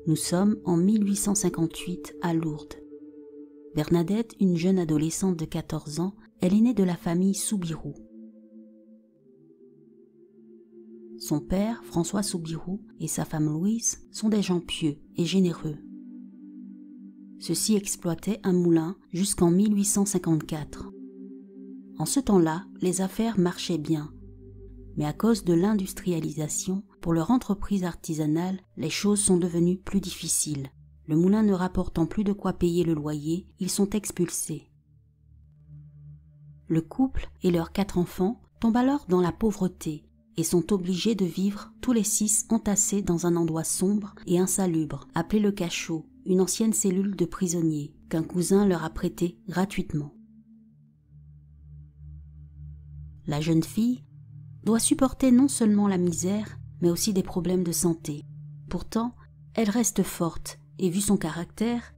Nous sommes en 1858 à Lourdes. Bernadette, une jeune adolescente de 14 ans, elle est née de la famille Soubirous. Son père, François Soubirous, et sa femme Louise sont des gens pieux et généreux. Ceux-ci exploitaient un moulin jusqu'en 1854. En ce temps-là, les affaires marchaient bien. Mais à cause de l'industrialisation, pour leur entreprise artisanale, les choses sont devenues plus difficiles. Le moulin ne rapportant plus de quoi payer le loyer, ils sont expulsés. Le couple et leurs 4 enfants tombent alors dans la pauvreté et sont obligés de vivre tous les 6 entassés dans un endroit sombre et insalubre, appelé le cachot, une ancienne cellule de prisonniers qu'un cousin leur a prêté gratuitement. La jeune fille doit supporter non seulement la misère, mais aussi des problèmes de santé. Pourtant, elle reste forte et vu son caractère,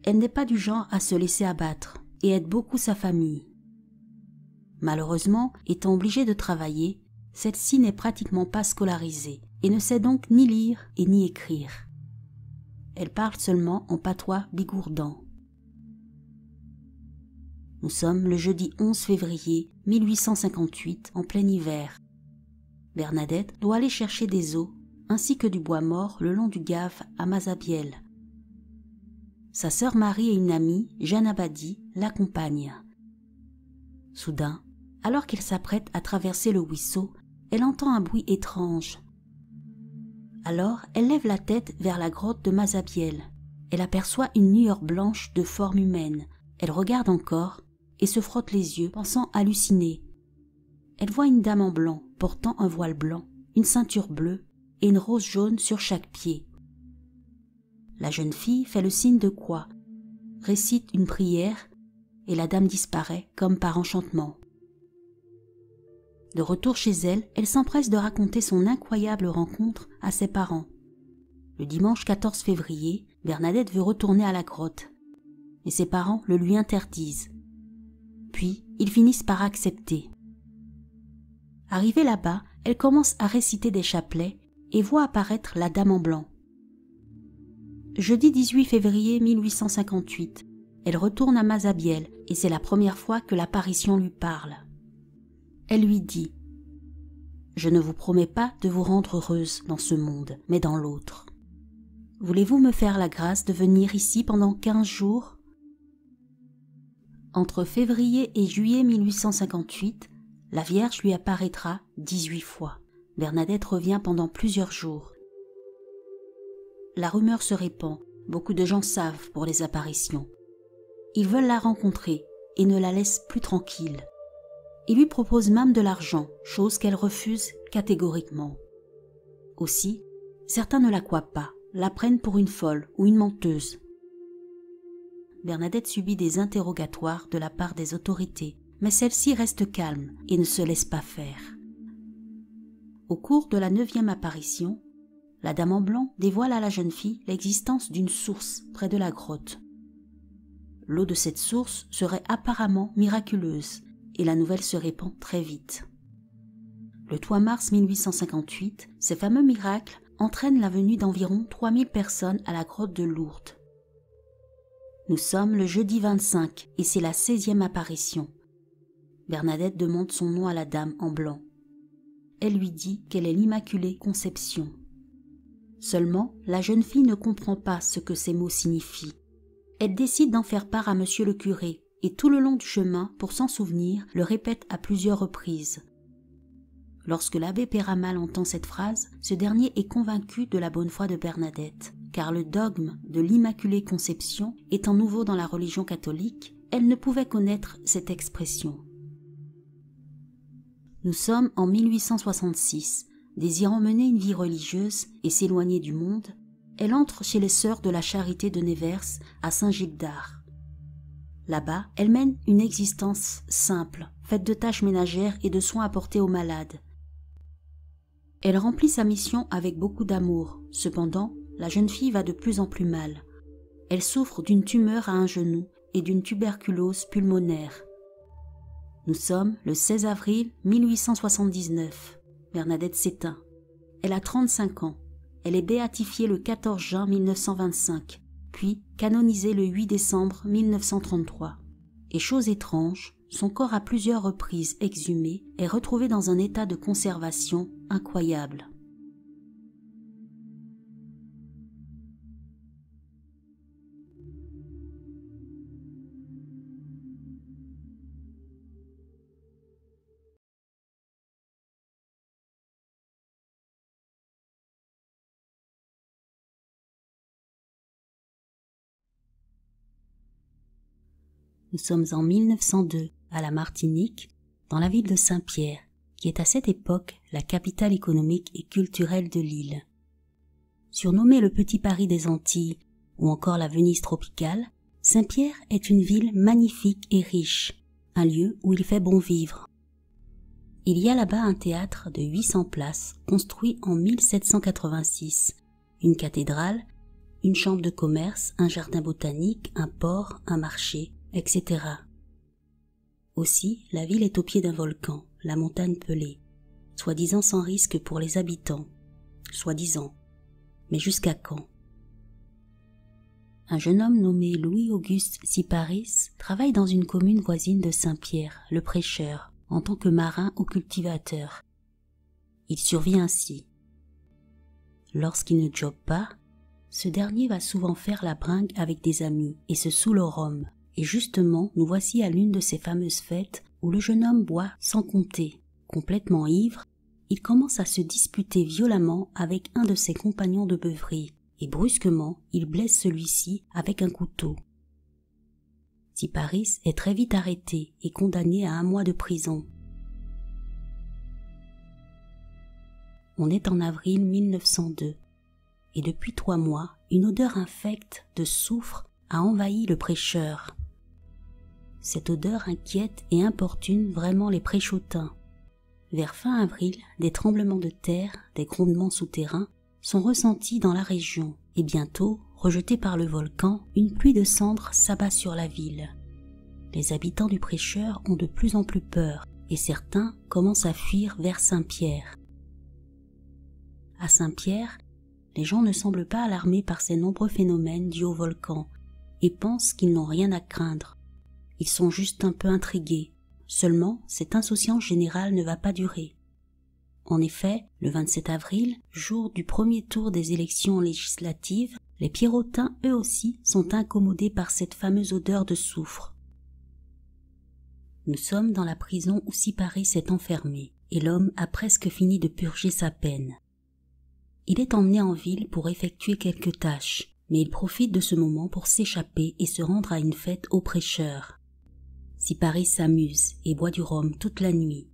elle n'est pas du genre à se laisser abattre et aide beaucoup sa famille. Malheureusement, étant obligée de travailler, celle-ci n'est pratiquement pas scolarisée et ne sait donc ni lire et ni écrire. Elle parle seulement en patois bigourdan. Nous sommes le jeudi 11 février 1858 en plein hiver. Bernadette doit aller chercher des os ainsi que du bois mort le long du Gave à Mazabielle. Sa sœur Marie et une amie, Jeanne Abadi, l'accompagnent. Soudain, alors qu'elle s'apprête à traverser le ruisseau, elle entend un bruit étrange. Alors, elle lève la tête vers la grotte de Mazabielle. Elle aperçoit une lueur blanche de forme humaine. Elle regarde encore et se frotte les yeux, pensant halluciner. Elle voit une dame en blanc, portant un voile blanc, une ceinture bleue et une rose jaune sur chaque pied. La jeune fille fait le signe de croix, récite une prière et la dame disparaît comme par enchantement. De retour chez elle, elle s'empresse de raconter son incroyable rencontre à ses parents. Le dimanche 14 février, Bernadette veut retourner à la grotte, mais ses parents le lui interdisent. Puis, ils finissent par accepter. Arrivée là-bas, elle commence à réciter des chapelets et voit apparaître la dame en blanc. Jeudi 18 février 1858, elle retourne à Mazabielle et c'est la première fois que l'apparition lui parle. Elle lui dit « Je ne vous promets pas de vous rendre heureuse dans ce monde, mais dans l'autre. Voulez-vous me faire la grâce de venir ici pendant 15 jours ?» Entre février et juillet 1858, la Vierge lui apparaîtra 18 fois. Bernadette revient pendant plusieurs jours. La rumeur se répand, beaucoup de gens savent pour les apparitions. Ils veulent la rencontrer et ne la laissent plus tranquille. Ils lui proposent même de l'argent, chose qu'elle refuse catégoriquement. Aussi, certains ne la croient pas, la prennent pour une folle ou une menteuse. Bernadette subit des interrogatoires de la part des autorités, mais celle-ci reste calme et ne se laisse pas faire. Au cours de la 9e apparition, la dame en blanc dévoile à la jeune fille l'existence d'une source près de la grotte. L'eau de cette source serait apparemment miraculeuse et la nouvelle se répand très vite. Le 3 mars 1858, ces fameux miracles entraînent la venue d'environ 3000 personnes à la grotte de Lourdes. Nous sommes le jeudi 25 et c'est la 16e apparition. Bernadette demande son nom à la dame en blanc. Elle lui dit qu'elle est l'Immaculée Conception. Seulement, la jeune fille ne comprend pas ce que ces mots signifient. Elle décide d'en faire part à monsieur le curé et tout le long du chemin, pour s'en souvenir, le répète à plusieurs reprises. Lorsque l'abbé Péramal entend cette phrase, ce dernier est convaincu de la bonne foi de Bernadette, car le dogme de l'Immaculée Conception étant nouveau dans la religion catholique, elle ne pouvait connaître cette expression. Nous sommes en 1866. Désirant mener une vie religieuse et s'éloigner du monde, elle entre chez les sœurs de la Charité de Nevers à Saint-Gilles-d'Ars. Là-bas, elle mène une existence simple, faite de tâches ménagères et de soins apportés aux malades. Elle remplit sa mission avec beaucoup d'amour. Cependant, la jeune fille va de plus en plus mal. Elle souffre d'une tumeur à un genou et d'une tuberculose pulmonaire. Nous sommes le 16 avril 1879. Bernadette s'éteint. Elle a 35 ans. Elle est béatifiée le 14 juin 1925, puis canonisée le 8 décembre 1933. Et chose étrange, son corps à plusieurs reprises exhumé est retrouvé dans un état de conservation incroyable. Nous sommes en 1902 à la Martinique, dans la ville de Saint-Pierre, qui est à cette époque la capitale économique et culturelle de l'île. Surnommée le Petit Paris des Antilles ou encore la Venise tropicale, Saint-Pierre est une ville magnifique et riche, un lieu où il fait bon vivre. Il y a là-bas un théâtre de 800 places construit en 1786, une cathédrale, une chambre de commerce, un jardin botanique, un port, un marché, etc. Aussi, la ville est au pied d'un volcan, la montagne Pelée, soi-disant sans risque pour les habitants, soi-disant. Mais jusqu'à quand? Un jeune homme nommé Louis-Auguste Syparis travaille dans une commune voisine de Saint-Pierre, le Prêcheur, en tant que marin ou cultivateur. Il survit ainsi. Lorsqu'il ne jobe pas, ce dernier va souvent faire la bringue avec des amis et se saoule au rhum. Et justement, nous voici à l'une de ces fameuses fêtes où le jeune homme boit sans compter. Complètement ivre, il commence à se disputer violemment avec un de ses compagnons de beuverie, et brusquement, il blesse celui-ci avec un couteau. Syparis est très vite arrêté et condamné à 1 mois de prison. On est en avril 1902, et depuis 3 mois, une odeur infecte de soufre a envahi le Prêcheur. Cette odeur inquiète et importune vraiment les préchotins. Vers fin avril, des tremblements de terre, des grondements souterrains sont ressentis dans la région et bientôt, rejetés par le volcan, une pluie de cendres s'abat sur la ville. Les habitants du Prêcheur ont de plus en plus peur et certains commencent à fuir vers Saint-Pierre. À Saint-Pierre, les gens ne semblent pas alarmés par ces nombreux phénomènes dus au volcan et pensent qu'ils n'ont rien à craindre. Ils sont juste un peu intrigués. Seulement, cette insouciance générale ne va pas durer. En effet, le 27 avril, jour du premier tour des élections législatives, les Pierrotins eux aussi sont incommodés par cette fameuse odeur de soufre. Nous sommes dans la prison où Syparis est enfermé, et l'homme a presque fini de purger sa peine. Il est emmené en ville pour effectuer quelques tâches, mais il profite de ce moment pour s'échapper et se rendre à une fête au Prêcheur. Syparis s'amuse et boit du rhum toute la nuit.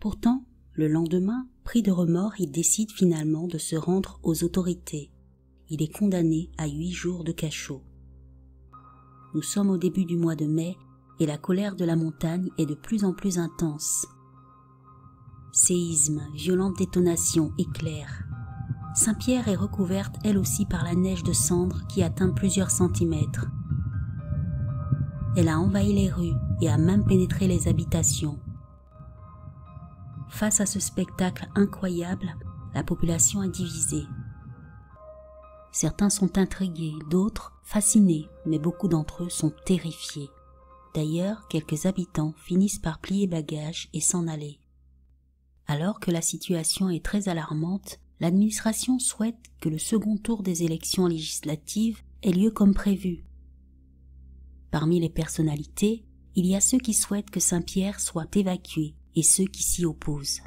Pourtant, le lendemain, pris de remords, il décide finalement de se rendre aux autorités. Il est condamné à 8 jours de cachot. Nous sommes au début du mois de mai et la colère de la montagne est de plus en plus intense. Séismes, violentes détonations, éclairs. Saint-Pierre est recouverte elle aussi par la neige de cendres qui atteint plusieurs centimètres. Elle a envahi les rues et a même pénétré les habitations. Face à ce spectacle incroyable, la population est divisée. Certains sont intrigués, d'autres fascinés, mais beaucoup d'entre eux sont terrifiés. D'ailleurs, quelques habitants finissent par plier bagages et s'en aller. Alors que la situation est très alarmante, l'administration souhaite que le second tour des élections législatives ait lieu comme prévu. Parmi les personnalités, il y a ceux qui souhaitent que Saint-Pierre soit évacué et ceux qui s'y opposent.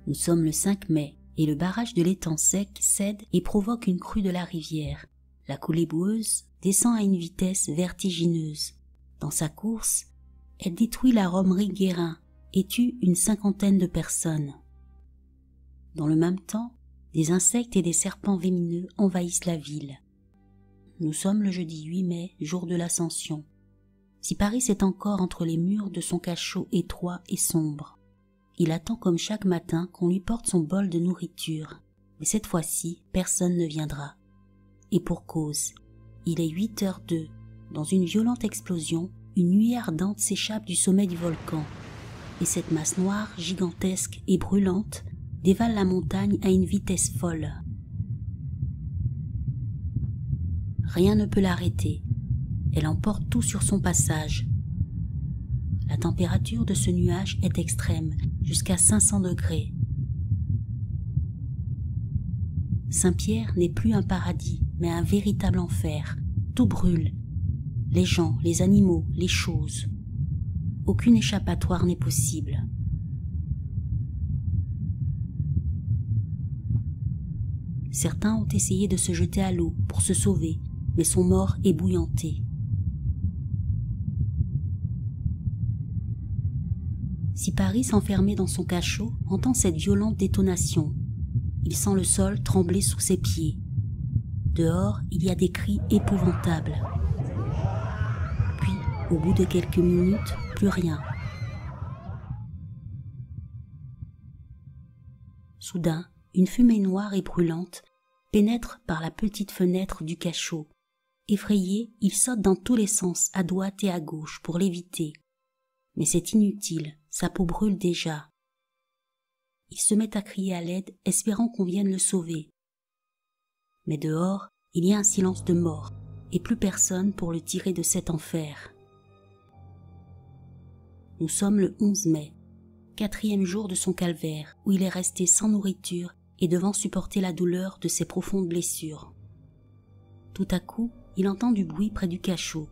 Nous sommes le 5 mai et le barrage de l'étang sec cède et provoque une crue de la rivière. La coulée boueuse descend à une vitesse vertigineuse. Dans sa course, elle détruit la romerie Guérin et tue une 50aine de personnes. Dans le même temps, des insectes et des serpents venimeux envahissent la ville. Nous sommes le jeudi 8 mai, jour de l'Ascension. Syparis est encore entre les murs de son cachot étroit et sombre. Il attend comme chaque matin qu'on lui porte son bol de nourriture, mais cette fois-ci, personne ne viendra. Et pour cause, il est 8h02. Dans une violente explosion, une nuée ardente s'échappe du sommet du volcan, et cette masse noire, gigantesque et brûlante dévale la montagne à une vitesse folle. Rien ne peut l'arrêter. Elle emporte tout sur son passage. La température de ce nuage est extrême, jusqu'à 500 degrés. Saint-Pierre n'est plus un paradis, mais un véritable enfer. Tout brûle. Les gens, les animaux, les choses. Aucune échappatoire n'est possible. Certains ont essayé de se jeter à l'eau pour se sauver, mais sont morts ébouillantés. Syparis, enfermé dans son cachot, entend cette violente détonation. Il sent le sol trembler sous ses pieds. Dehors, il y a des cris épouvantables. Puis, au bout de quelques minutes, plus rien. Soudain, une fumée noire et brûlante pénètre par la petite fenêtre du cachot. Effrayé, il saute dans tous les sens, à droite et à gauche, pour l'éviter. Mais c'est inutile, sa peau brûle déjà. Il se met à crier à l'aide, espérant qu'on vienne le sauver. Mais dehors, il y a un silence de mort, et plus personne pour le tirer de cet enfer. Nous sommes le 11 mai, 4e jour de son calvaire, où il est resté sans nourriture et devant supporter la douleur de ses profondes blessures. Tout à coup, il entend du bruit près du cachot.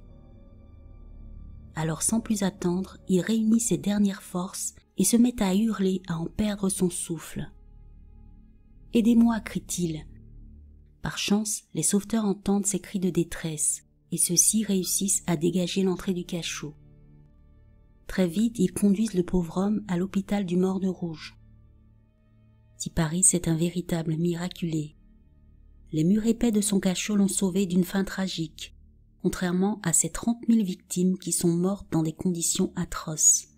Alors sans plus attendre, il réunit ses dernières forces et se met à hurler, à en perdre son souffle. « Aidez-moi » crie-t-il. Par chance, les sauveteurs entendent ses cris de détresse et ceux-ci réussissent à dégager l'entrée du cachot. Très vite, ils conduisent le pauvre homme à l'hôpital du Morne-Rouge. Syparis est un véritable miraculé. Les murs épais de son cachot l'ont sauvé d'une fin tragique, contrairement à ces 30 000 victimes qui sont mortes dans des conditions atroces.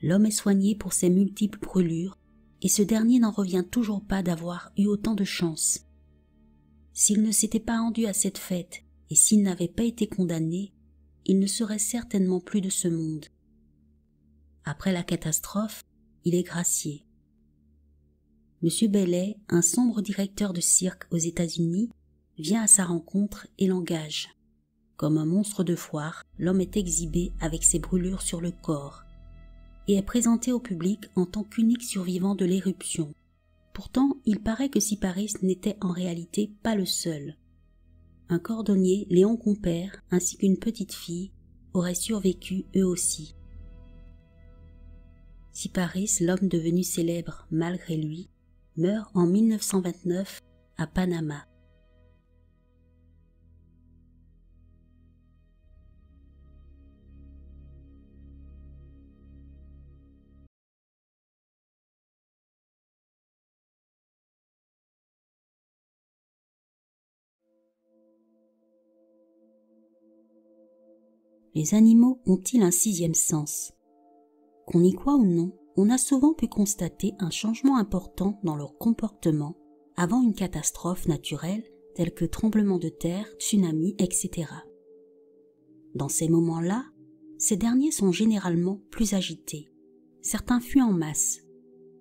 L'homme est soigné pour ses multiples brûlures, et ce dernier n'en revient toujours pas d'avoir eu autant de chance. S'il ne s'était pas rendu à cette fête, et s'il n'avait pas été condamné, il ne serait certainement plus de ce monde. Après la catastrophe, il est gracié. M. Bailey, un sombre directeur de cirque aux États-Unis, vient à sa rencontre et l'engage. Comme un monstre de foire, l'homme est exhibé avec ses brûlures sur le corps et est présenté au public en tant qu'unique survivant de l'éruption. Pourtant, il paraît que Syparis n'était en réalité pas le seul. Un cordonnier, Léon Compère, ainsi qu'une petite fille, auraient survécu eux aussi. Syparis, l'homme devenu célèbre malgré lui, meurt en 1929 à Panama. Les animaux ont-ils un 6e sens? Qu'on y croit ou non, on a souvent pu constater un changement important dans leur comportement avant une catastrophe naturelle telle que tremblement de terre, tsunami, etc. Dans ces moments-là, ces derniers sont généralement plus agités. Certains fuient en masse,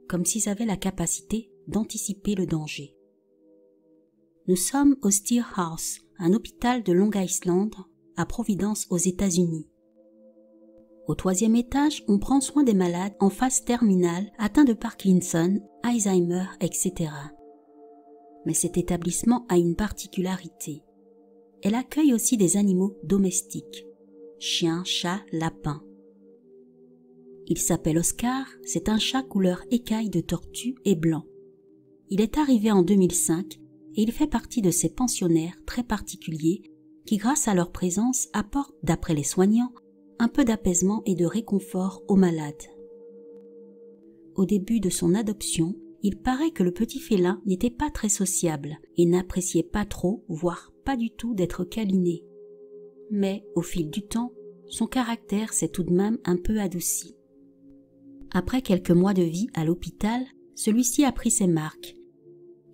comme s'ils avaient la capacité d'anticiper le danger. Nous sommes au Steer House, un hôpital de Long Island, à Providence aux États-Unis. Au 3e étage, on prend soin des malades en phase terminale atteints de Parkinson, Alzheimer, etc. Mais cet établissement a une particularité. Elle accueille aussi des animaux domestiques, chiens, chats, lapins. Il s'appelle Oscar, c'est un chat couleur écaille de tortue et blanc. Il est arrivé en 2005 et il fait partie de ces pensionnaires très particuliers qui, grâce à leur présence, apportent, d'après les soignants, un peu d'apaisement et de réconfort aux malades. Au début de son adoption, il paraît que le petit félin n'était pas très sociable et n'appréciait pas trop, voire pas du tout d'être câliné. Mais, au fil du temps, son caractère s'est tout de même un peu adouci. Après quelques mois de vie à l'hôpital, celui-ci a pris ses marques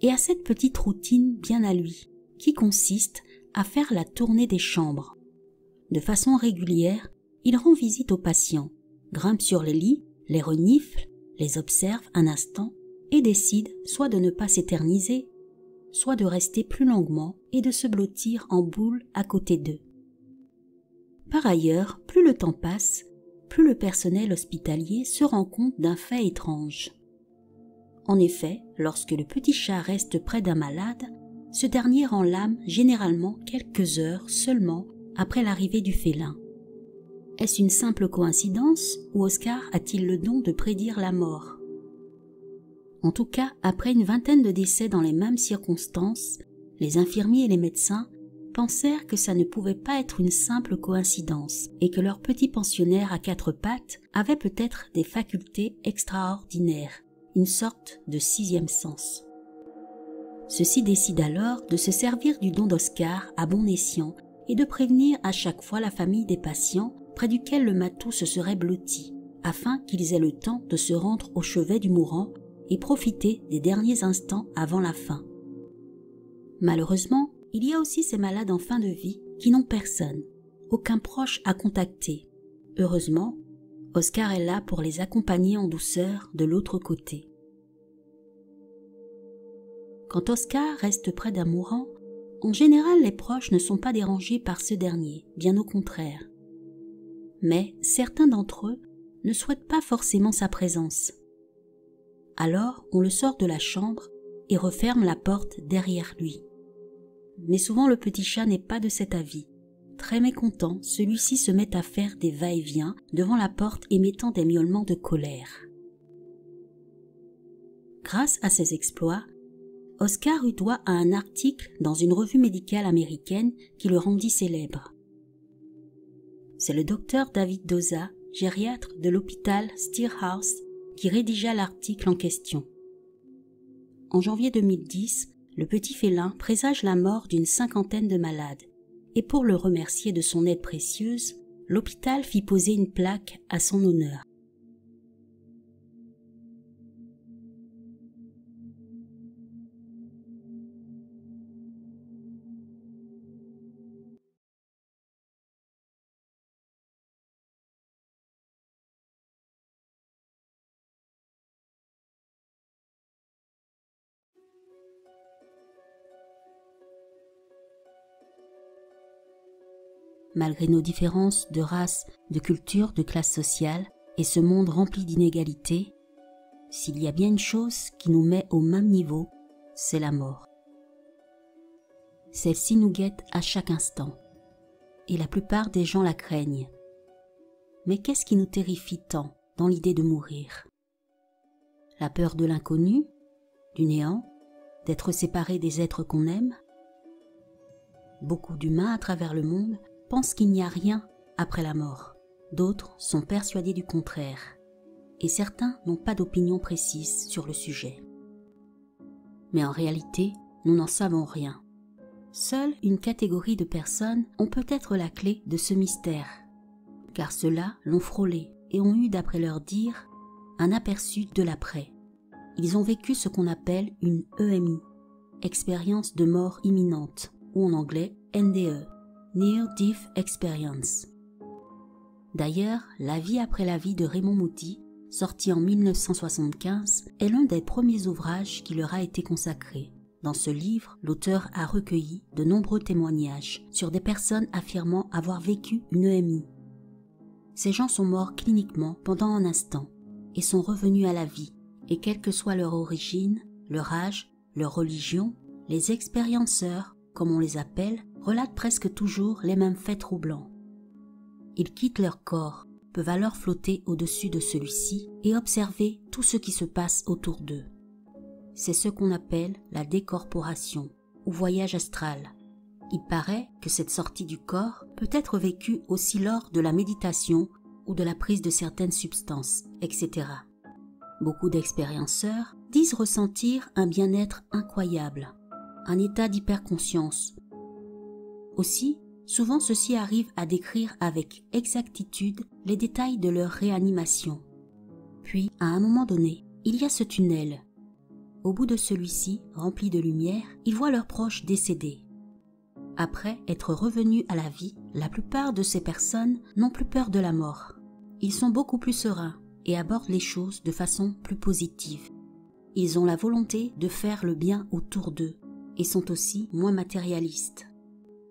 et a cette petite routine bien à lui, qui consiste à faire la tournée des chambres. De façon régulière, il rend visite aux patients, grimpe sur les lits, les renifle, les observe un instant et décide soit de ne pas s'éterniser, soit de rester plus longuement et de se blottir en boule à côté d'eux. Par ailleurs, plus le temps passe, plus le personnel hospitalier se rend compte d'un fait étrange. En effet, lorsque le petit chat reste près d'un malade, ce dernier rend l'âme généralement quelques heures seulement après l'arrivée du félin. Est-ce une simple coïncidence ou Oscar a-t-il le don de prédire la mort? En tout cas, après une vingtaine de décès dans les mêmes circonstances, les infirmiers et les médecins pensèrent que ça ne pouvait pas être une simple coïncidence et que leur petit pensionnaire à quatre pattes avait peut-être des facultés extraordinaires, une sorte de sixième sens. Ceux-ci décident alors de se servir du don d'Oscar à bon escient et de prévenir à chaque fois la famille des patients près duquel le matou se serait blotti, afin qu'ils aient le temps de se rendre au chevet du mourant et profiter des derniers instants avant la fin. Malheureusement, il y a aussi ces malades en fin de vie qui n'ont personne, aucun proche à contacter. Heureusement, Oscar est là pour les accompagner en douceur de l'autre côté. Quand Oscar reste près d'un mourant, en général les proches ne sont pas dérangés par ce dernier, bien au contraire. Mais certains d'entre eux ne souhaitent pas forcément sa présence. Alors on le sort de la chambre et referme la porte derrière lui. Mais souvent le petit chat n'est pas de cet avis. Très mécontent, celui-ci se met à faire des va-et-vient devant la porte émettant des miaulements de colère. Grâce à ses exploits, Oscar eut droit à un article dans une revue médicale américaine qui le rendit célèbre. C'est le docteur David Doza, gériatre de l'hôpital Stillhouse, qui rédigea l'article en question. En janvier 2010, le petit félin présage la mort d'une cinquantaine de malades, et pour le remercier de son aide précieuse, l'hôpital fit poser une plaque à son honneur. Malgré nos différences de race, de culture, de classe sociale et ce monde rempli d'inégalités, s'il y a bien une chose qui nous met au même niveau, c'est la mort. Celle-ci nous guette à chaque instant, et la plupart des gens la craignent. Mais qu'est-ce qui nous terrifie tant dans l'idée de mourir? La peur de l'inconnu, du néant, d'être séparé des êtres qu'on aime? Beaucoup d'humains à travers le monde pensent qu'il n'y a rien après la mort. D'autres sont persuadés du contraire. Et certains n'ont pas d'opinion précise sur le sujet. Mais en réalité, nous n'en savons rien. Seule une catégorie de personnes ont peut-être la clé de ce mystère, car ceux-là l'ont frôlé et ont eu, d'après leur dire, un aperçu de l'après. Ils ont vécu ce qu'on appelle une EMI, expérience de mort imminente, ou en anglais NDE. Near Death Experience. D'ailleurs, La vie après la vie de Raymond Moody, sorti en 1975, est l'un des premiers ouvrages qui leur a été consacré. Dans ce livre, l'auteur a recueilli de nombreux témoignages sur des personnes affirmant avoir vécu une EMI. Ces gens sont morts cliniquement pendant un instant et sont revenus à la vie, et quelle que soit leur origine, leur âge, leur religion, les expérienceurs, comme on les appelle, relatent presque toujours les mêmes faits troublants. Ils quittent leur corps, peuvent alors flotter au-dessus de celui-ci et observer tout ce qui se passe autour d'eux. C'est ce qu'on appelle la décorporation ou voyage astral. Il paraît que cette sortie du corps peut être vécue aussi lors de la méditation ou de la prise de certaines substances, etc. Beaucoup d'expérienceurs disent ressentir un bien-être incroyable, un état d'hyperconscience. Aussi, souvent ceux-ci arrivent à décrire avec exactitude les détails de leur réanimation. Puis, à un moment donné, il y a ce tunnel. Au bout de celui-ci, rempli de lumière, ils voient leurs proches décédés. Après être revenus à la vie, la plupart de ces personnes n'ont plus peur de la mort. Ils sont beaucoup plus sereins et abordent les choses de façon plus positive. ils ont la volonté de faire le bien autour d'eux et sont aussi moins matérialistes.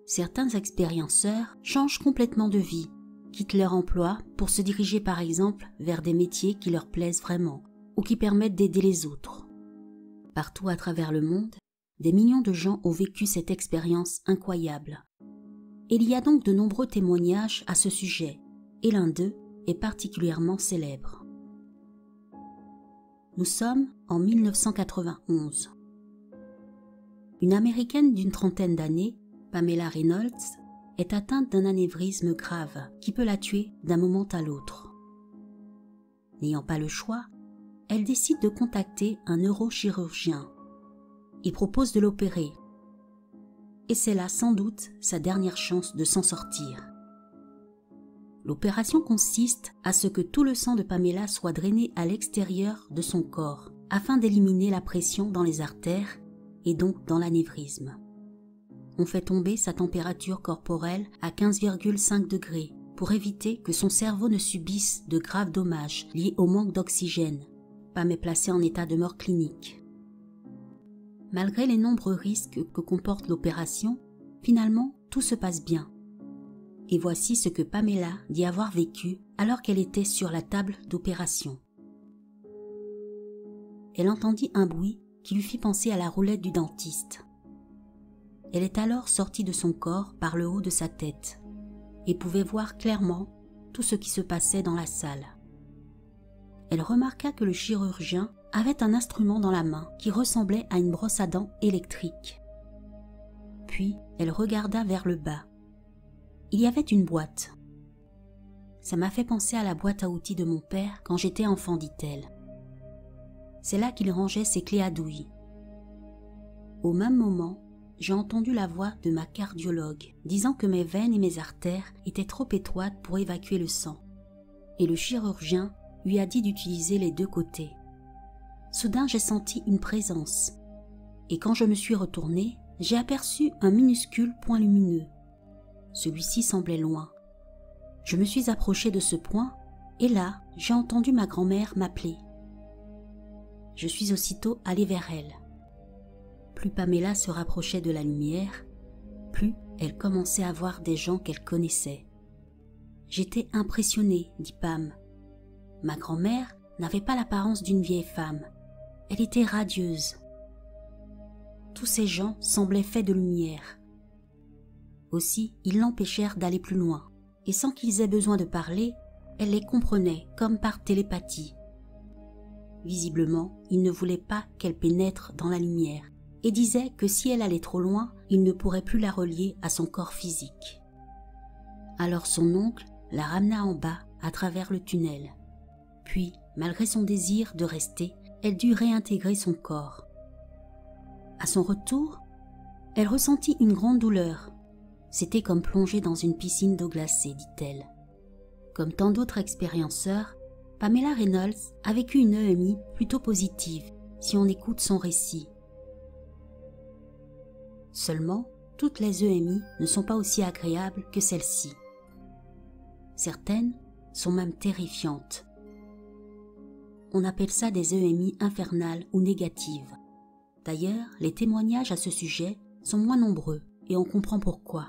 Certains expérienceurs changent complètement de vie, quittent leur emploi pour se diriger par exemple vers des métiers qui leur plaisent vraiment ou qui permettent d'aider les autres. Partout à travers le monde, des millions de gens ont vécu cette expérience incroyable. Il y a donc de nombreux témoignages à ce sujet, et l'un d'eux est particulièrement célèbre. Nous sommes en 1991. Une Américaine d'une trentaine d'années, Pamela Reynolds, est atteinte d'un anévrisme grave qui peut la tuer d'un moment à l'autre. N'ayant pas le choix, elle décide de contacter un neurochirurgien. Il propose de l'opérer. Et c'est là sans doute sa dernière chance de s'en sortir. L'opération consiste à ce que tout le sang de Pamela soit drainé à l'extérieur de son corps afin d'éliminer la pression dans les artères et donc dans l'anévrisme. On fait tomber sa température corporelle à 15,5 degrés pour éviter que son cerveau ne subisse de graves dommages liés au manque d'oxygène. Pam est placée en état de mort clinique. Malgré les nombreux risques que comporte l'opération, finalement, tout se passe bien. Et voici ce que Pamela dit avoir vécu alors qu'elle était sur la table d'opération. Elle entendit un bruit qui lui fit penser à la roulette du dentiste. Elle est alors sortie de son corps par le haut de sa tête et pouvait voir clairement tout ce qui se passait dans la salle. Elle remarqua que le chirurgien avait un instrument dans la main qui ressemblait à une brosse à dents électrique. Puis, elle regarda vers le bas. Il y avait une boîte. « Ça m'a fait penser à la boîte à outils de mon père quand j'étais enfant, dit-elle. C'est là qu'il rangeait ses clés à douille. Au même moment, j'ai entendu la voix de ma cardiologue disant que mes veines et mes artères étaient trop étroites pour évacuer le sang. Et le chirurgien lui a dit d'utiliser les deux côtés. Soudain, j'ai senti une présence. Et quand je me suis retournée, j'ai aperçu un minuscule point lumineux. Celui-ci semblait loin. Je me suis approchée de ce point et là, j'ai entendu ma grand-mère m'appeler. Je suis aussitôt allée vers elle. Plus Pamela se rapprochait de la lumière, plus elle commençait à voir des gens qu'elle connaissait. J'étais impressionnée, dit Pam. Ma grand-mère n'avait pas l'apparence d'une vieille femme. Elle était radieuse. Tous ces gens semblaient faits de lumière. Aussi, ils l'empêchèrent d'aller plus loin, et sans qu'ils aient besoin de parler, elle les comprenait comme par télépathie. Visiblement, il ne voulait pas qu'elle pénètre dans la lumière, et disait que si elle allait trop loin, il ne pourrait plus la relier à son corps physique. Alors son oncle la ramena en bas à travers le tunnel. Puis, malgré son désir de rester, elle dut réintégrer son corps. À son retour, elle ressentit une grande douleur. C'était comme plonger dans une piscine d'eau glacée, dit-elle. Comme tant d'autres expérienceurs, Pamela Reynolds a vécu une EMI plutôt positive, si on écoute son récit. Seulement, toutes les EMI ne sont pas aussi agréables que celle-ci. Certaines sont même terrifiantes. On appelle ça des EMI infernales ou négatives. D'ailleurs, les témoignages à ce sujet sont moins nombreux et on comprend pourquoi.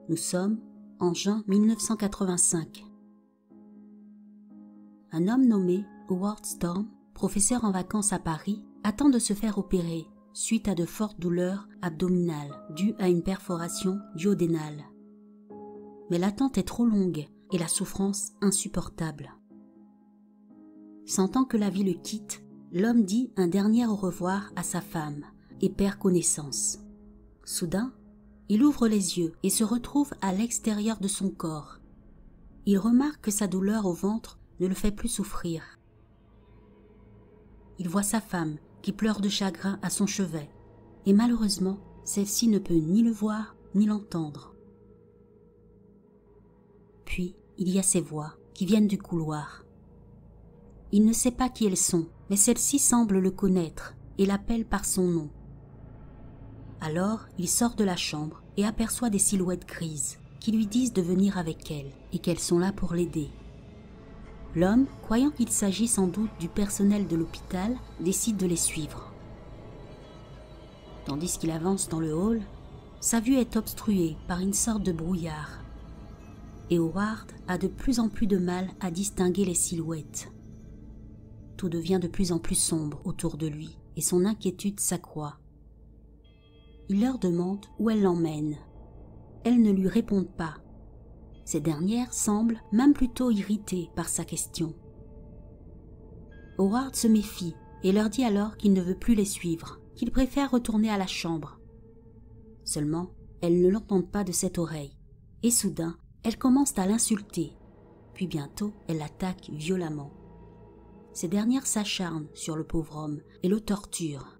Nous sommes en juin 1985. Un homme nommé Howard Storm, professeur en vacances à Paris, attend de se faire opérer suite à de fortes douleurs abdominales dues à une perforation duodénale. Mais l'attente est trop longue et la souffrance insupportable. Sentant que la vie le quitte, l'homme dit un dernier au revoir à sa femme et perd connaissance. Soudain, il ouvre les yeux et se retrouve à l'extérieur de son corps. Il remarque que sa douleur au ventre ne le fait plus souffrir. Il voit sa femme qui pleure de chagrin à son chevet et malheureusement, celle-ci ne peut ni le voir ni l'entendre. Puis, il y a ces voix qui viennent du couloir. Il ne sait pas qui elles sont, mais celle-ci semble le connaître et l'appelle par son nom. Alors, il sort de la chambre et aperçoit des silhouettes grises qui lui disent de venir avec elle et qu'elles sont là pour l'aider. L'homme, croyant qu'il s'agit sans doute du personnel de l'hôpital, décide de les suivre. Tandis qu'il avance dans le hall, sa vue est obstruée par une sorte de brouillard. Et Howard a de plus en plus de mal à distinguer les silhouettes. Tout devient de plus en plus sombre autour de lui et son inquiétude s'accroît. Il leur demande où elles l'emmènent. Elles ne lui répondent pas. Ces dernières semblent même plutôt irritées par sa question. Howard se méfie et leur dit alors qu'il ne veut plus les suivre, qu'il préfère retourner à la chambre. Seulement, elles ne l'entendent pas de cette oreille, et soudain, elles commencent à l'insulter. Puis bientôt, elles l'attaquent violemment. Ces dernières s'acharnent sur le pauvre homme et le torturent.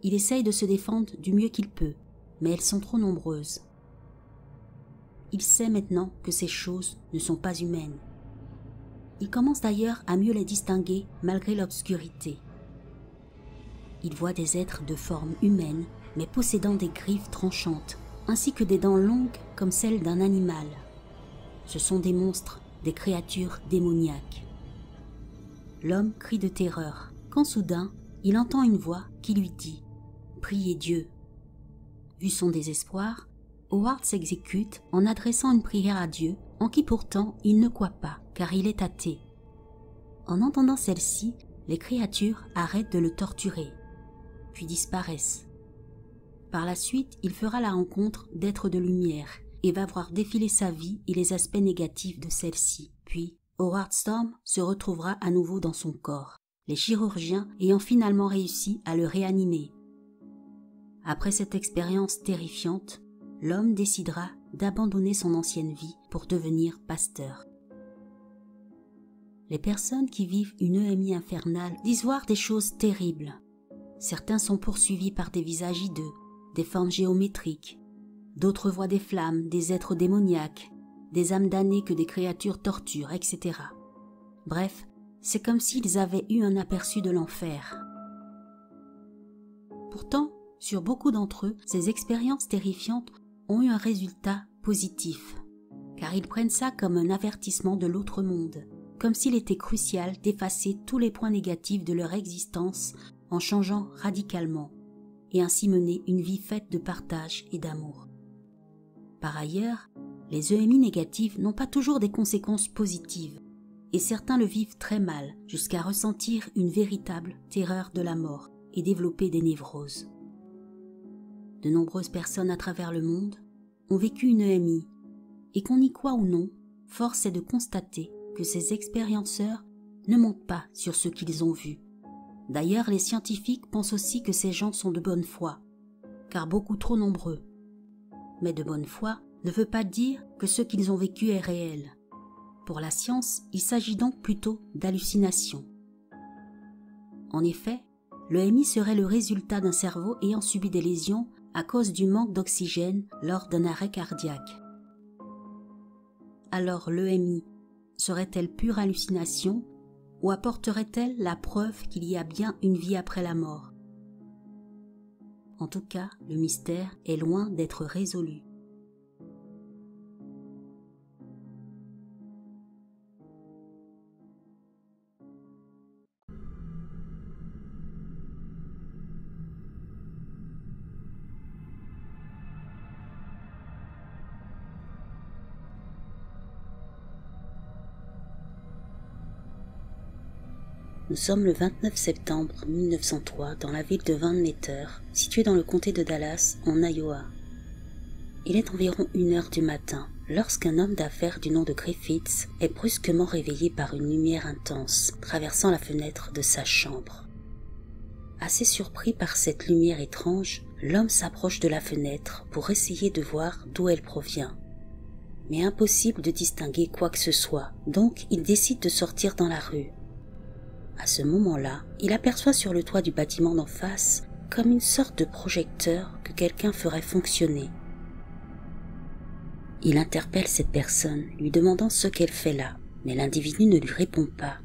Il essaye de se défendre du mieux qu'il peut, mais elles sont trop nombreuses. Il sait maintenant que ces choses ne sont pas humaines. Il commence d'ailleurs à mieux les distinguer malgré l'obscurité. Il voit des êtres de forme humaine, mais possédant des griffes tranchantes, ainsi que des dents longues comme celles d'un animal. Ce sont des monstres, des créatures démoniaques. L'homme crie de terreur, quand soudain, il entend une voix qui lui dit « Priez Dieu ». Vu son désespoir, Howard s'exécute en adressant une prière à Dieu, en qui pourtant il ne croit pas, car il est athée. En entendant celle-ci, les créatures arrêtent de le torturer, puis disparaissent. Par la suite, il fera la rencontre d'êtres de lumière et va voir défiler sa vie et les aspects négatifs de celle-ci. Puis, Howard Storm se retrouvera à nouveau dans son corps, les chirurgiens ayant finalement réussi à le réanimer. Après cette expérience terrifiante, l'homme décidera d'abandonner son ancienne vie pour devenir pasteur. Les personnes qui vivent une EMI infernale disent voir des choses terribles. Certains sont poursuivis par des visages hideux, des formes géométriques. D'autres voient des flammes, des êtres démoniaques, des âmes damnées que des créatures torturent, etc. Bref, c'est comme s'ils avaient eu un aperçu de l'enfer. Pourtant, sur beaucoup d'entre eux, ces expériences terrifiantes ont eu un résultat positif, car ils prennent ça comme un avertissement de l'autre monde, comme s'il était crucial d'effacer tous les points négatifs de leur existence en changeant radicalement, et ainsi mener une vie faite de partage et d'amour. Par ailleurs, les EMI négatives n'ont pas toujours des conséquences positives, et certains le vivent très mal, jusqu'à ressentir une véritable terreur de la mort et développer des névroses. De nombreuses personnes à travers le monde ont vécu une EMI, et qu'on y croit ou non, force est de constater que ces expérienceurs ne mentent pas sur ce qu'ils ont vu. D'ailleurs, les scientifiques pensent aussi que ces gens sont de bonne foi, car beaucoup trop nombreux. Mais de bonne foi ne veut pas dire que ce qu'ils ont vécu est réel. Pour la science, il s'agit donc plutôt d'hallucinations. En effet, l'EMI serait le résultat d'un cerveau ayant subi des lésions à cause du manque d'oxygène lors d'un arrêt cardiaque. Alors l'EMI serait-elle pure hallucination ou apporterait-elle la preuve qu'il y a bien une vie après la mort? En tout cas, le mystère est loin d'être résolu. Nous sommes le 29 septembre 1903 dans la ville de Van Meter, située dans le comté de Dallas, en Iowa. Il est environ 1h du matin, lorsqu'un homme d'affaires du nom de Griffiths est brusquement réveillé par une lumière intense traversant la fenêtre de sa chambre. Assez surpris par cette lumière étrange, l'homme s'approche de la fenêtre pour essayer de voir d'où elle provient. Mais impossible de distinguer quoi que ce soit, donc il décide de sortir dans la rue. À ce moment-là, il aperçoit sur le toit du bâtiment d'en face comme une sorte de projecteur que quelqu'un ferait fonctionner. Il interpelle cette personne, lui demandant ce qu'elle fait là, mais l'individu ne lui répond pas.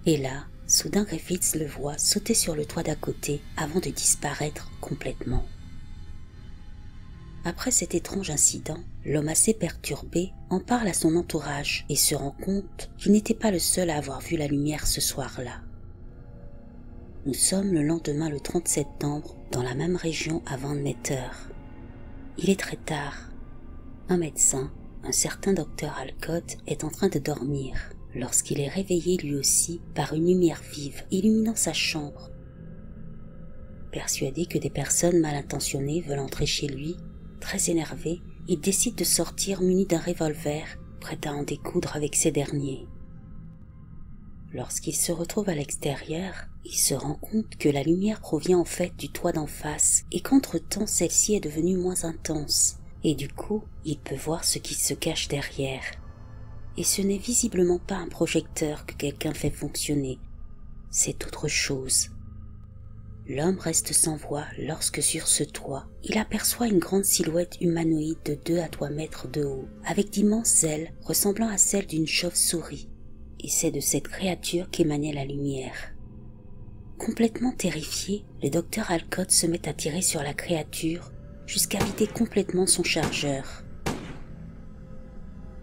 Et là, soudain Griffiths le voit sauter sur le toit d'à côté avant de disparaître complètement. Après cet étrange incident, l'homme assez perturbé en parle à son entourage et se rend compte qu'il n'était pas le seul à avoir vu la lumière ce soir-là. Nous sommes le lendemain le 30 septembre dans la même région à Van Meter. Il est très tard. Un médecin, un certain docteur Alcott, est en train de dormir lorsqu'il est réveillé lui aussi par une lumière vive illuminant sa chambre. Persuadé que des personnes mal intentionnées veulent entrer chez lui, très énervé, il décide de sortir muni d'un revolver, prêt à en découdre avec ces derniers. Lorsqu'il se retrouve à l'extérieur, il se rend compte que la lumière provient en fait du toit d'en face et qu'entre-temps celle-ci est devenue moins intense, et du coup, il peut voir ce qui se cache derrière. Et ce n'est visiblement pas un projecteur que quelqu'un fait fonctionner, c'est autre chose. L'homme reste sans voix lorsque sur ce toit, il aperçoit une grande silhouette humanoïde de 2 à 3 mètres de haut, avec d'immenses ailes ressemblant à celles d'une chauve-souris. Et c'est de cette créature qu'émanait la lumière. Complètement terrifié, le docteur Alcott se met à tirer sur la créature jusqu'à vider complètement son chargeur.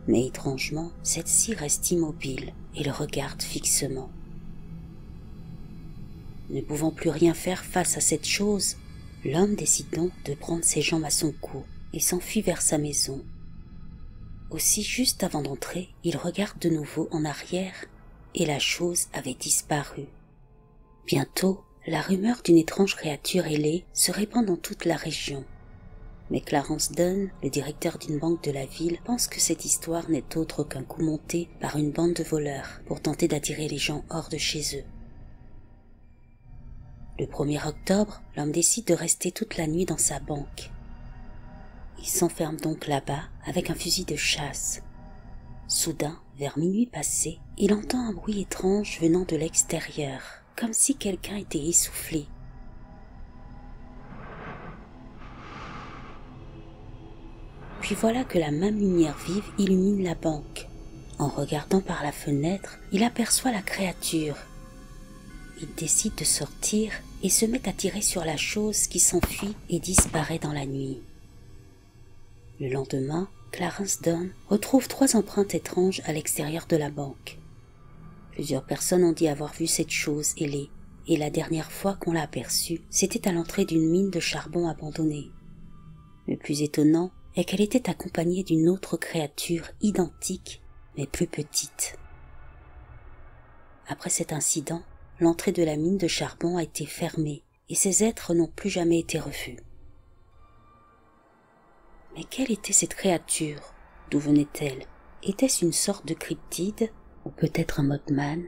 Mais étrangement, celle-ci reste immobile et le regarde fixement. Ne pouvant plus rien faire face à cette chose, l'homme décide donc de prendre ses jambes à son cou et s'enfuit vers sa maison. Aussi, juste avant d'entrer, il regarde de nouveau en arrière et la chose avait disparu. Bientôt, la rumeur d'une étrange créature ailée se répand dans toute la région. Mais Clarence Dunn, le directeur d'une banque de la ville, pense que cette histoire n'est autre qu'un coup monté par une bande de voleurs pour tenter d'attirer les gens hors de chez eux. Le 1er octobre, l'homme décide de rester toute la nuit dans sa banque. Il s'enferme donc là-bas avec un fusil de chasse. Soudain, vers minuit passé, il entend un bruit étrange venant de l'extérieur, comme si quelqu'un était essoufflé. Puis voilà que la même lumière vive illumine la banque. En regardant par la fenêtre, il aperçoit la créature. Il décide de sortir et se met à tirer sur la chose qui s'enfuit et disparaît dans la nuit. Le lendemain, Clarence Dunn retrouve 3 empreintes étranges à l'extérieur de la banque. Plusieurs personnes ont dit avoir vu cette chose ailée, et la dernière fois qu'on l'a aperçue, c'était à l'entrée d'une mine de charbon abandonnée. Le plus étonnant est qu'elle était accompagnée d'une autre créature identique, mais plus petite. Après cet incident, l'entrée de la mine de charbon a été fermée, et ces êtres n'ont plus jamais été revus. Mais quelle était cette créature? D'où venait-elle? Était-ce une sorte de cryptide, ou peut-être un mothman?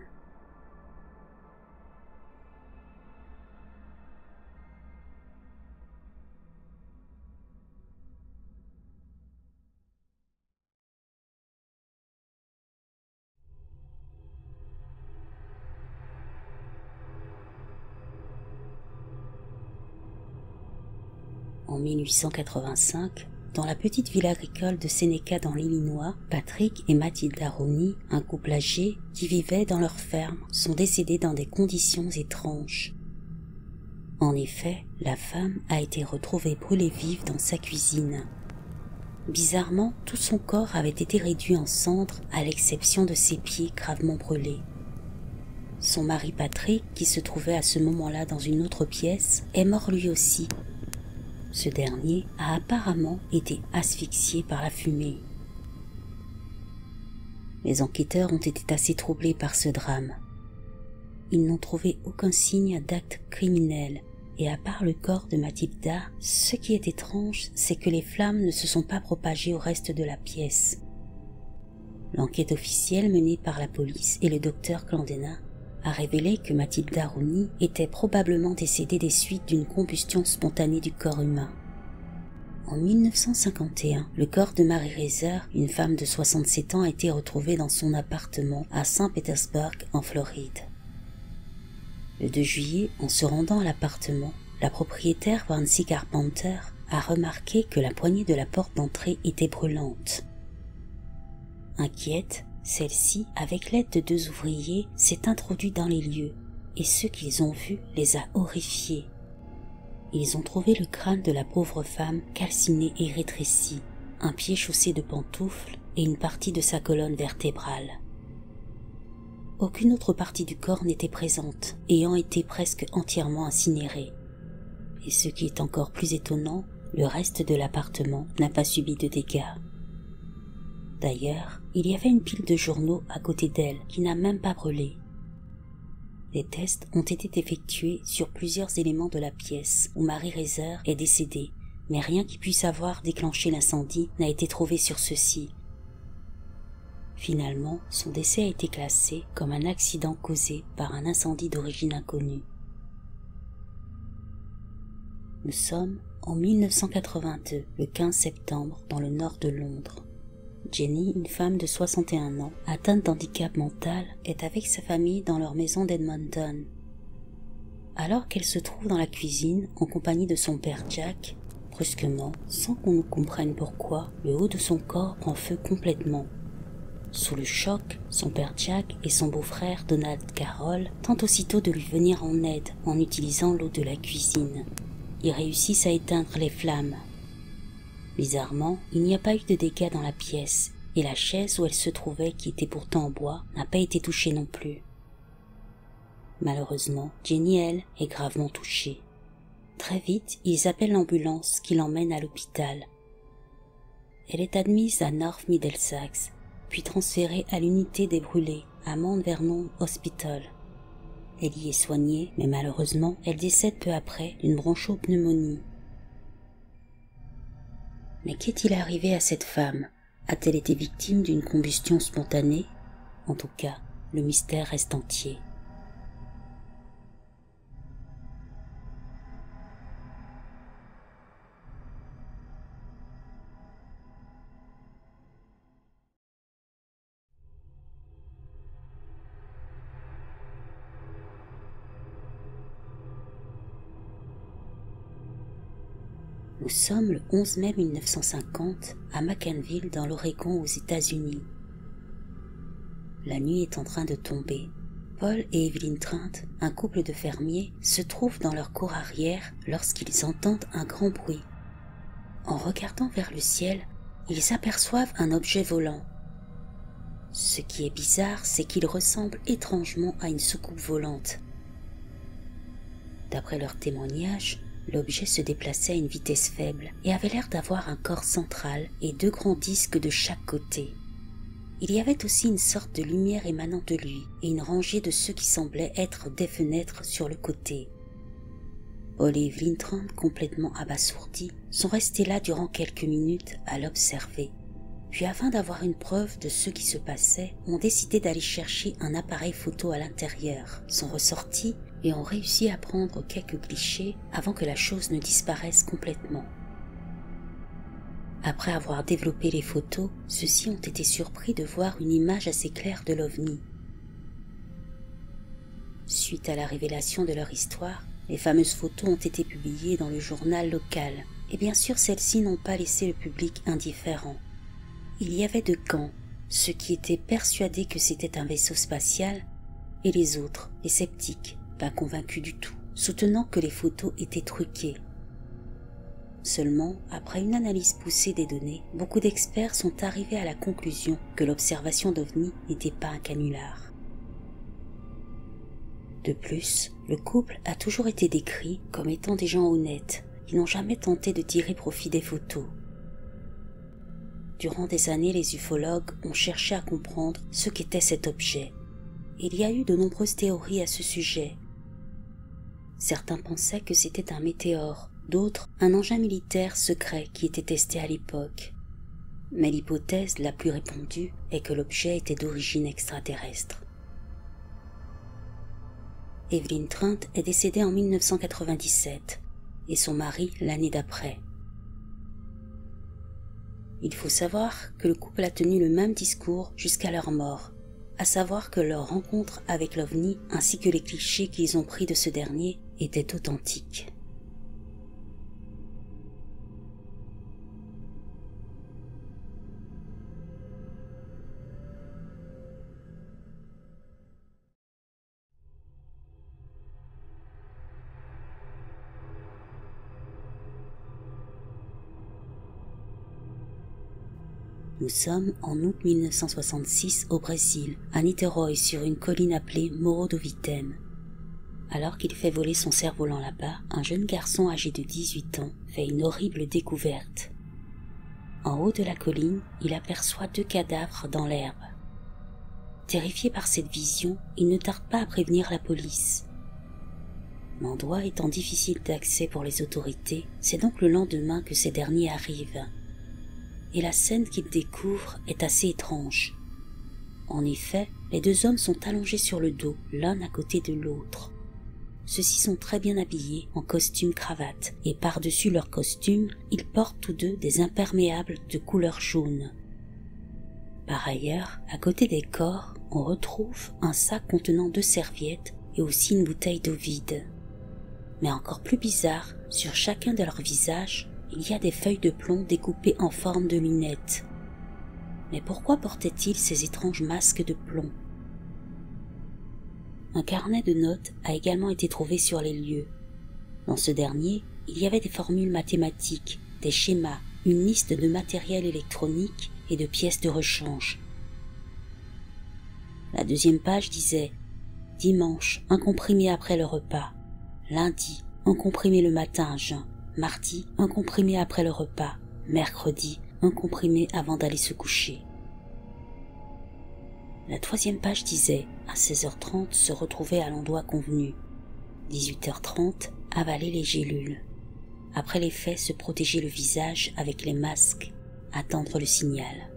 En 1885, dans la petite ville agricole de Seneca dans l'Illinois, Patrick et Matilda Roney, un couple âgé qui vivait dans leur ferme, sont décédés dans des conditions étranges. En effet, la femme a été retrouvée brûlée vive dans sa cuisine. Bizarrement, tout son corps avait été réduit en cendres à l'exception de ses pieds gravement brûlés. Son mari Patrick, qui se trouvait à ce moment-là dans une autre pièce, est mort lui aussi. Ce dernier a apparemment été asphyxié par la fumée. Les enquêteurs ont été assez troublés par ce drame. Ils n'ont trouvé aucun signe d'acte criminel, et à part le corps de Matilda, ce qui est étrange, c'est que les flammes ne se sont pas propagées au reste de la pièce. L'enquête officielle menée par la police et le docteur Clandena a révélé que Matilda Roney était probablement décédée des suites d'une combustion spontanée du corps humain. En 1951, le corps de Mary Reiser, une femme de 67 ans, a été retrouvé dans son appartement à Saint-Pétersbourg, en Floride. Le 2 juillet, en se rendant à l'appartement, la propriétaire Nancy Carpenter a remarqué que la poignée de la porte d'entrée était brûlante. Inquiète, celle-ci, avec l'aide de 2 ouvriers, s'est introduite dans les lieux, et ce qu'ils ont vu les a horrifiés. Ils ont trouvé le crâne de la pauvre femme calciné et rétréci, un pied chaussé de pantoufles et une partie de sa colonne vertébrale. Aucune autre partie du corps n'était présente, ayant été presque entièrement incinérée. Et ce qui est encore plus étonnant, le reste de l'appartement n'a pas subi de dégâts. D'ailleurs, il y avait une pile de journaux à côté d'elle qui n'a même pas brûlé. Des tests ont été effectués sur plusieurs éléments de la pièce où Mary Reiser est décédée, mais rien qui puisse avoir déclenché l'incendie n'a été trouvé sur ceux-ci. Finalement, son décès a été classé comme un accident causé par un incendie d'origine inconnue. Nous sommes en 1982, le 15 septembre, dans le nord de Londres. Jenny, une femme de 61 ans, atteinte d'handicap mental, est avec sa famille dans leur maison d'Edmonton. Alors qu'elle se trouve dans la cuisine, en compagnie de son père Jack, brusquement, sans qu'on ne comprenne pourquoi, le haut de son corps prend feu complètement. Sous le choc, son père Jack et son beau-frère Donald Carroll tentent aussitôt de lui venir en aide en utilisant l'eau de la cuisine. Ils réussissent à éteindre les flammes. Bizarrement, il n'y a pas eu de dégâts dans la pièce, et la chaise où elle se trouvait, qui était pourtant en bois, n'a pas été touchée non plus. Malheureusement, Jenny, elle, est gravement touchée. Très vite, ils appellent l'ambulance qui l'emmène à l'hôpital. Elle est admise à North Middlesex, puis transférée à l'unité des brûlés, à Mount Vernon Hospital. Elle y est soignée, mais malheureusement, elle décède peu après d'une bronchopneumonie. Mais qu'est-il arrivé à cette femme? A-t-elle été victime d'une combustion spontanée? En tout cas, le mystère reste entier. Nous sommes le 11 mai 1950 à McInville dans l'Oregon aux États-Unis. La nuit est en train de tomber. Paul et Evelyn Trent, un couple de fermiers, se trouvent dans leur cour arrière lorsqu'ils entendent un grand bruit. En regardant vers le ciel, ils aperçoivent un objet volant. Ce qui est bizarre, c'est qu'il ressemble étrangement à une soucoupe volante. D'après leur témoignage, l'objet se déplaçait à une vitesse faible et avait l'air d'avoir un corps central et 2 grands disques de chaque côté. Il y avait aussi une sorte de lumière émanant de lui et une rangée de ceux qui semblaient être des fenêtres sur le côté. Paul et Evelyn Trent, complètement abasourdis, sont restés là durant quelques minutes à l'observer. Puis afin d'avoir une preuve de ce qui se passait, ont décidé d'aller chercher un appareil photo à l'intérieur, sont ressortis et ont réussi à prendre quelques clichés avant que la chose ne disparaisse complètement. Après avoir développé les photos, ceux-ci ont été surpris de voir une image assez claire de l'OVNI. Suite à la révélation de leur histoire, les fameuses photos ont été publiées dans le journal local, et bien sûr celles-ci n'ont pas laissé le public indifférent. Il y avait 2 camps, ceux qui étaient persuadés que c'était un vaisseau spatial, et les autres, les sceptiques, pas convaincus du tout, soutenant que les photos étaient truquées. Seulement, après une analyse poussée des données, beaucoup d'experts sont arrivés à la conclusion que l'observation d'OVNI n'était pas un canular. De plus, le couple a toujours été décrit comme étant des gens honnêtes, qui n'ont jamais tenté de tirer profit des photos. Durant des années, les ufologues ont cherché à comprendre ce qu'était cet objet. Il y a eu de nombreuses théories à ce sujet. Certains pensaient que c'était un météore, d'autres un engin militaire secret qui était testé à l'époque. Mais l'hypothèse la plus répandue est que l'objet était d'origine extraterrestre. Evelyn Trent est décédée en 1997 et son mari l'année d'après. Il faut savoir que le couple a tenu le même discours jusqu'à leur mort, à savoir que leur rencontre avec l'OVNI ainsi que les clichés qu'ils ont pris de ce dernier étaient authentiques. Nous sommes en août 1966 au Brésil, à Niterói, sur une colline appelée Morro do Vitem. Alors qu'il fait voler son cerf-volant là-bas, un jeune garçon âgé de 18 ans fait une horrible découverte. En haut de la colline, il aperçoit 2 cadavres dans l'herbe. Terrifié par cette vision, il ne tarde pas à prévenir la police. L'endroit étant difficile d'accès pour les autorités, c'est donc le lendemain que ces derniers arrivent. Et la scène qu'ils découvrent est assez étrange. En effet, les 2 hommes sont allongés sur le dos, l'un à côté de l'autre. Ceux-ci sont très bien habillés, en costume-cravate, et par-dessus leur costume, ils portent tous 2 des imperméables de couleur jaune. Par ailleurs, à côté des corps, on retrouve un sac contenant 2 serviettes et aussi une bouteille d'eau vide. Mais encore plus bizarre, sur chacun de leurs visages, il y a des feuilles de plomb découpées en forme de lunettes. Mais pourquoi portaient-ils ces étranges masques de plomb? Un carnet de notes a également été trouvé sur les lieux. Dans ce dernier, il y avait des formules mathématiques, des schémas, une liste de matériel électronique et de pièces de rechange. La 2e page disait « Dimanche, un comprimé après le repas. Lundi, un comprimé le matin à jeun. Mardi, un comprimé après le repas. Mercredi, un comprimé avant d'aller se coucher. » La 3e page disait « À 16h30, se retrouver à l'endroit convenu. 18h30, avaler les gélules. Après les faits, se protéger le visage avec les masques. Attendre le signal. »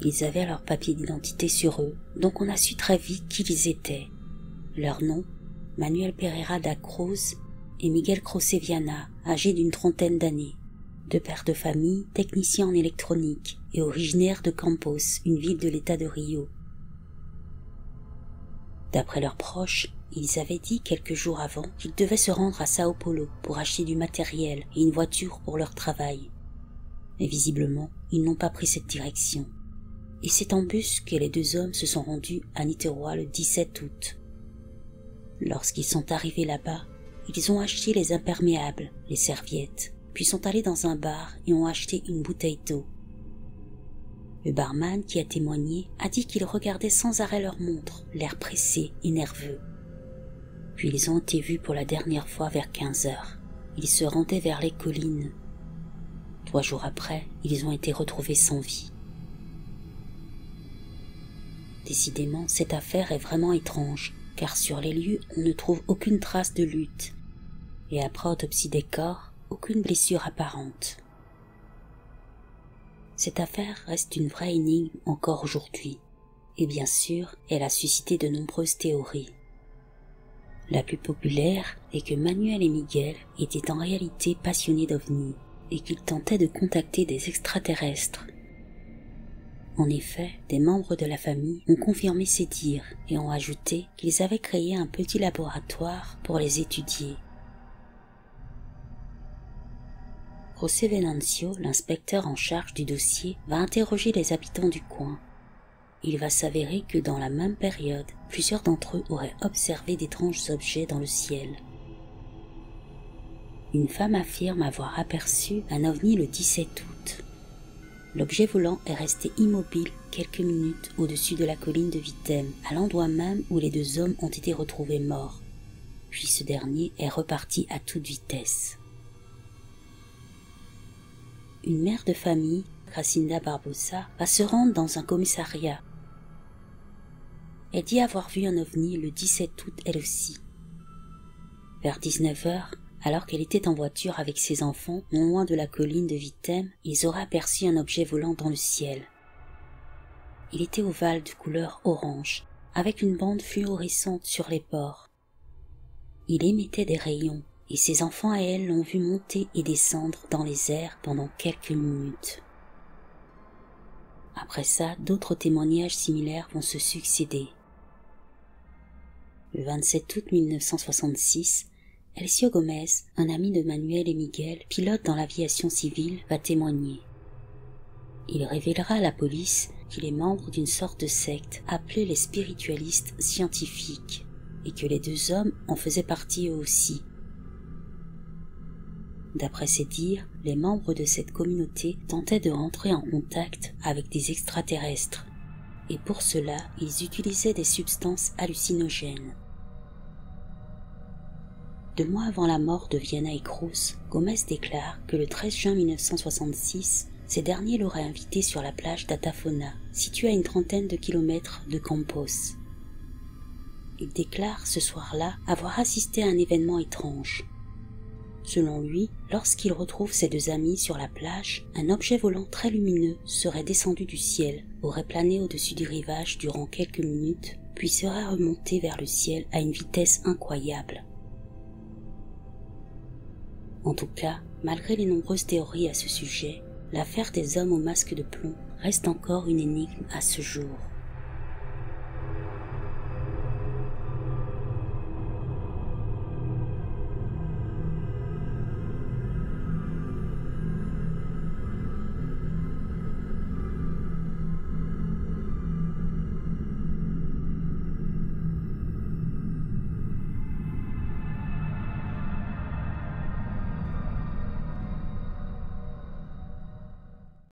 Ils avaient leur papier d'identité sur eux, donc on a su très vite qui ils étaient. Leurs noms, Manuel Pereira da Cruz et Miguel José Viana, âgés d'une 30aine d'années. 2 pères de famille, techniciens en électronique et originaires de Campos, une ville de l'état de Rio. D'après leurs proches, ils avaient dit quelques jours avant qu'ils devaient se rendre à Sao Paulo pour acheter du matériel et une voiture pour leur travail. Mais visiblement, ils n'ont pas pris cette direction. Et c'est en bus que les 2 hommes se sont rendus à Niterói le 17 août. Lorsqu'ils sont arrivés là-bas, ils ont acheté les imperméables, les serviettes, puis sont allés dans un bar et ont acheté une bouteille d'eau. Le barman qui a témoigné a dit qu'ils regardaient sans arrêt leur montre, l'air pressé et nerveux. Puis ils ont été vus pour la dernière fois vers 15h. Ils se rendaient vers les collines. 3 jours après, ils ont été retrouvés sans vie. Décidément, cette affaire est vraiment étrange, car sur les lieux, on ne trouve aucune trace de lutte, et après autopsie des corps, aucune blessure apparente. Cette affaire reste une vraie énigme encore aujourd'hui, et bien sûr, elle a suscité de nombreuses théories. La plus populaire est que Manuel et Miguel étaient en réalité passionnés d'ovnis, et qu'ils tentaient de contacter des extraterrestres. En effet, des membres de la famille ont confirmé ces dires et ont ajouté qu'ils avaient créé un petit laboratoire pour les étudier. José Venancio, l'inspecteur en charge du dossier, va interroger les habitants du coin. Il va s'avérer que dans la même période, plusieurs d'entre eux auraient observé d'étranges objets dans le ciel. Une femme affirme avoir aperçu un ovni le 17 août. L'objet volant est resté immobile quelques minutes au-dessus de la colline de Vitem, à l'endroit même où les 2 hommes ont été retrouvés morts. Puis ce dernier est reparti à toute vitesse. Une mère de famille, Gracinda Barbosa, va se rendre dans un commissariat. Elle dit avoir vu un ovni le 17 août elle aussi. Vers 19h, alors qu'elle était en voiture avec ses enfants, non loin de la colline de Vitem, ils auraient aperçu un objet volant dans le ciel. Il était ovale de couleur orange, avec une bande fluorescente sur les bords. Il émettait des rayons, et ses enfants et elle l'ont vu monter et descendre dans les airs pendant quelques minutes. Après ça, d'autres témoignages similaires vont se succéder. Le 27 août 1966, Elcio Gomez, un ami de Manuel et Miguel, pilote dans l'aviation civile, va témoigner. Il révélera à la police qu'il est membre d'une sorte de secte appelée les spiritualistes scientifiques, et que les 2 hommes en faisaient partie eux aussi. D'après ses dires, les membres de cette communauté tentaient de rentrer en contact avec des extraterrestres, et pour cela, ils utilisaient des substances hallucinogènes. 2 mois avant la mort de Viana et Cruz, Gomez déclare que le 13 juin 1966, ces derniers l'auraient invité sur la plage d'Atafona, située à une trentaine de kilomètres de Campos. Il déclare ce soir-là avoir assisté à un événement étrange. Selon lui, lorsqu'il retrouve ses 2 amis sur la plage, un objet volant très lumineux serait descendu du ciel, aurait plané au-dessus du rivage durant quelques minutes, puis serait remonté vers le ciel à une vitesse incroyable. En tout cas, malgré les nombreuses théories à ce sujet, l'affaire des hommes au masque de plomb reste encore une énigme à ce jour.